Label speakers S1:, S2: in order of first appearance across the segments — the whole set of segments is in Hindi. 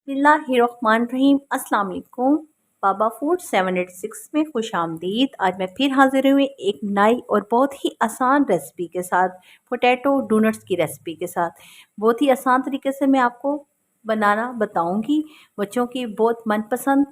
S1: बिस्मिल्लाहिर्रहमानिर्रहीम। अस्सलाम वालेकुम। बाबा फूड 786 में खुश आमदीद। आज मैं फिर हाजिर हुई एक नई और बहुत ही आसान रेसिपी के साथ, पोटैटो डोनट्स की रेसिपी के साथ। बहुत ही आसान तरीके से मैं आपको बनाना बताऊंगी, बच्चों की बहुत मनपसंद।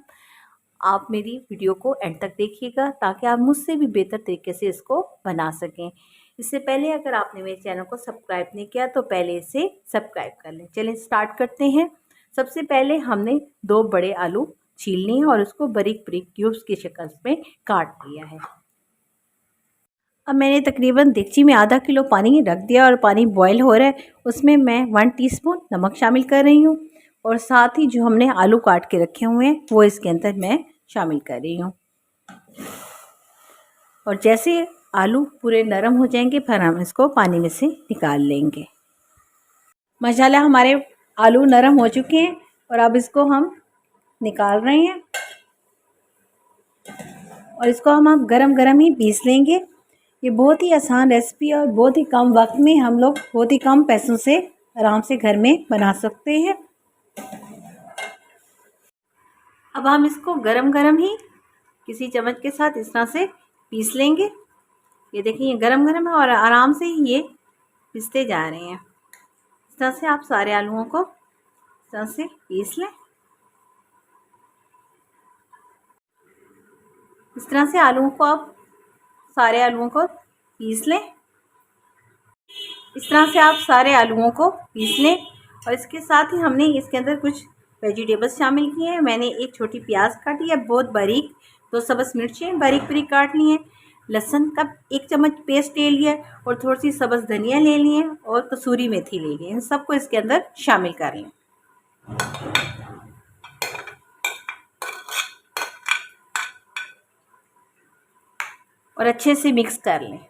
S1: आप मेरी वीडियो को एंड तक देखिएगा ताकि आप मुझसे भी बेहतर तरीके से इसको बना सकें। इससे पहले अगर आपने मेरे चैनल को सब्सक्राइब नहीं किया तो पहले इसे सब्सक्राइब कर लें। चलिए स्टार्ट करते हैं। सबसे पहले हमने 2 बड़े आलू छील लिए हैं और उसको बारीक बारीक क्यूब्स की शक्ल में काट लिया है। अब मैंने तकरीबन देगची में आधा किलो पानी रख दिया और पानी बॉयल हो रहा है। उसमें मैं 1 टीस्पून नमक शामिल कर रही हूँ और साथ ही जो हमने आलू काट के रखे हुए हैं वो इसके अंदर मैं शामिल कर रही हूँ। और जैसे आलू पूरे नरम हो जाएंगे फिर हम इसको पानी में से निकाल लेंगे। माशाल्लाह हमारे आलू नरम हो चुके हैं और अब इसको हम निकाल रहे हैं और इसको हम गरम गरम ही पीस लेंगे। ये बहुत ही आसान रेसिपी और बहुत ही कम वक्त में हम लोग बहुत ही कम पैसों से आराम से घर में बना सकते हैं। अब हम इसको गरम गरम ही किसी चम्मच के साथ इस तरह से पीस लेंगे। ये देखिए ये गरम गरम है और आराम से ही ये पीसते जा रहे हैं। इस तरह से आप सारे आलूओं को इस तरह से पीस लें। इस तरह से आलूओं को आप सारे आलूओं को पीस लें। इस तरह से आप सारे आलूओं को पीस लें और इसके साथ ही हमने इसके अंदर कुछ वेजिटेबल्स शामिल किए हैं। मैंने एक छोटी प्याज काटी है बहुत बारीक, 2 सब्ज़ मिर्चें बारीक बारीक काट ली हैं, लहसुन का 1 चम्मच पेस्ट ले लिया और थोड़ी सी सब्ज़ धनिया ले ली है और कसूरी मेथी ले ली है। इन सबको इसके अंदर शामिल कर लें और अच्छे से मिक्स कर लें।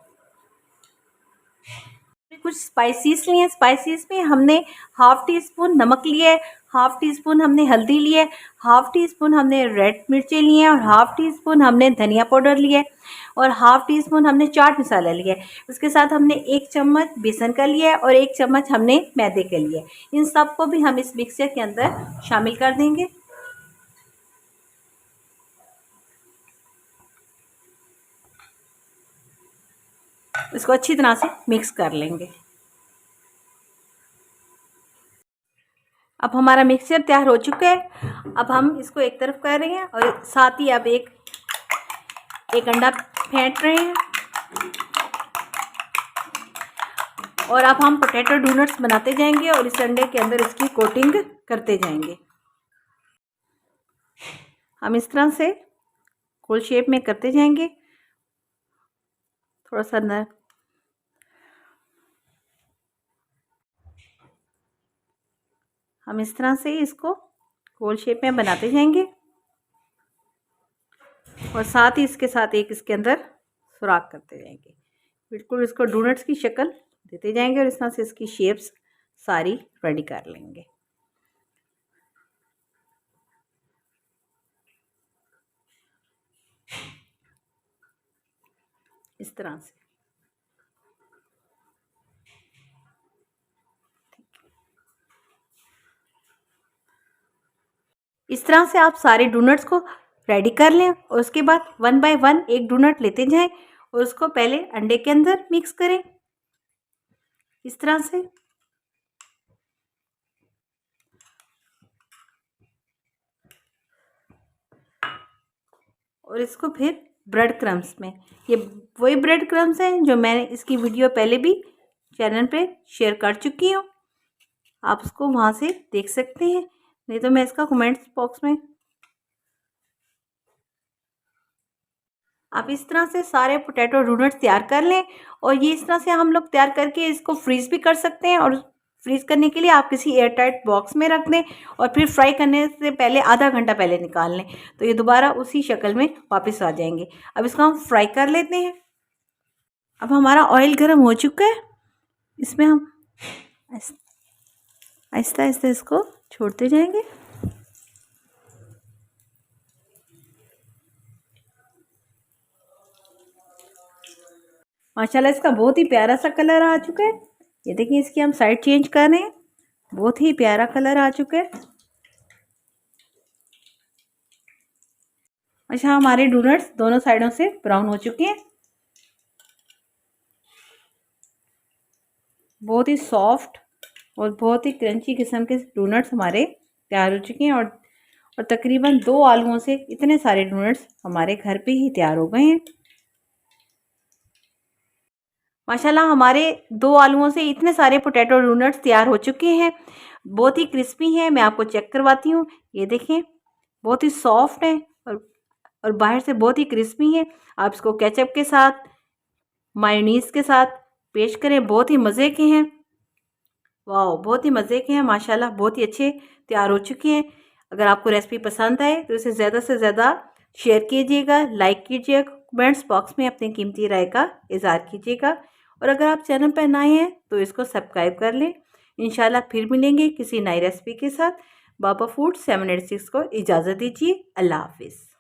S1: कुछ स्पाइसेस लिए हैं। स्पाइसेस में हमने 1/2 टीस्पून नमक लिया है, 1/2 टीस्पून हमने हल्दी लिया है, 1/2 टीस्पून हमने रेड मिर्चें लिए हैं और 1/2 टीस्पून हमने धनिया पाउडर लिया है और 1/2 टीस्पून हमने चाट मसाला लिया है। उसके साथ हमने 1 चम्मच बेसन का लिया है और 1 चम्मच हमने मैदे का लिया है। इन सब को भी हम इस मिक्सचर के अंदर शामिल कर देंगे। इसको अच्छी तरह से मिक्स कर लेंगे। अब हमारा मिक्सचर तैयार हो चुका है। अब हम इसको एक तरफ कर रहे हैं और साथ ही अब एक अंडा फेंट रहे हैं और अब हम पोटैटो डोनट्स बनाते जाएंगे और इस अंडे के अंदर इसकी कोटिंग करते जाएंगे। हम इस तरह से गोल शेप में करते जाएंगे। थोड़ा सा न हम इस तरह से इसको गोल शेप में बनाते जाएंगे और साथ ही इसके साथ एक इसके अंदर सुराख करते जाएंगे। बिल्कुल इसको डोनट्स की शक्ल देते जाएंगे और इस तरह से इसकी शेप्स सारी रेडी कर लेंगे। इस तरह से इस तरह से आप सारे डोनट्स को रेडी कर लें और उसके बाद 1 बाय 1 एक डोनट लेते जाएं और उसको पहले अंडे के अंदर मिक्स करें इस तरह से। और इसको फिर ब्रेड क्रम्स में, ये वही ब्रेड क्रम्स हैं जो मैंने इसकी वीडियो पहले भी चैनल पे शेयर कर चुकी हूँ। आप उसको वहाँ से देख सकते हैं, नहीं तो मैं इसका कमेंट्स बॉक्स में। आप इस तरह से सारे पोटैटो डोनट्स तैयार कर लें और ये इस तरह से हम लोग तैयार करके इसको फ्रीज़ भी कर सकते हैं और फ्रीज़ करने के लिए आप किसी एयर टाइट बॉक्स में रख दें और फिर फ्राई करने से पहले आधा घंटा पहले निकाल लें तो ये दोबारा उसी शक्ल में वापस आ जाएंगे। अब इसको हम फ्राई कर लेते हैं। अब हमारा ऑयल गर्म हो चुका है, इसमें हम आहिस्ता आहिस्ता इसको छोड़ते जाएंगे। माशाल्लाह इसका बहुत ही प्यारा सा कलर आ चुका है। ये देखिए इसकी हम साइड चेंज कर रहे हैं, बहुत ही प्यारा कलर आ चुका है। अच्छा, हमारे डोनट्स दोनों साइडों से ब्राउन हो चुके हैं। बहुत ही सॉफ्ट और बहुत ही क्रंची किस्म के डोनट्स हमारे तैयार हो चुके हैं। और तकरीबन 2 आलुओं से इतने सारे डोनट्स हमारे घर पे ही तैयार हो गए हैं। माशाल्लाह हमारे 2 आलुओं से इतने सारे पोटैटो डोनट्स तैयार हो चुके हैं। बहुत ही क्रिस्पी हैं। मैं आपको चेक करवाती हूँ। ये देखें, बहुत ही सॉफ्ट है और बाहर से बहुत ही क्रिस्पी है। आप इसको केचप के साथ, मायोनीज के साथ पेश करें, बहुत ही मज़े के हैं। वाह, बहुत ही मज़े के हैं माशाल्लाह, बहुत ही अच्छे तैयार हो चुके हैं। अगर आपको रेसिपी पसंद आए तो इसे ज़्यादा से ज़्यादा शेयर कीजिएगा, लाइक कीजिएगा, कमेंट्स बॉक्स में अपनी कीमती राय का इज़हार कीजिएगा। और अगर आप चैनल पर नए हैं तो इसको सब्सक्राइब कर लें। इंशाल्लाह फिर मिलेंगे किसी नई रेसिपी के साथ। बाबा फूड 786 को इजाज़त दीजिए। अल्लाह हाफिज़।